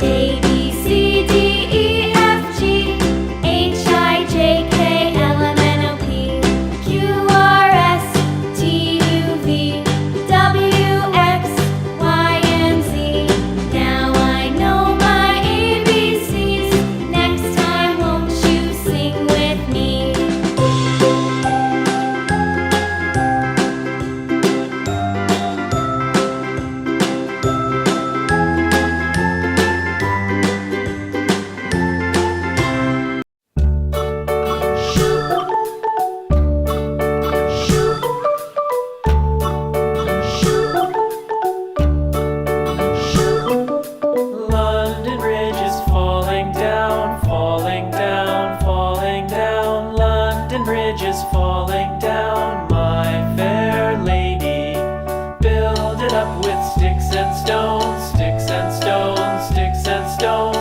A, B, C, D, E, F, G, H, I, J, K, L, M, N, O, P, Q, R, S, T, U, V, W, X, Y, and Z. Now I know my ABCs. Next time, won't you sing with me? London Bridge is falling down, falling down, falling down. London Bridge is falling down, my fair lady. Build it up with sticks and stones, sticks and stones, sticks and stones.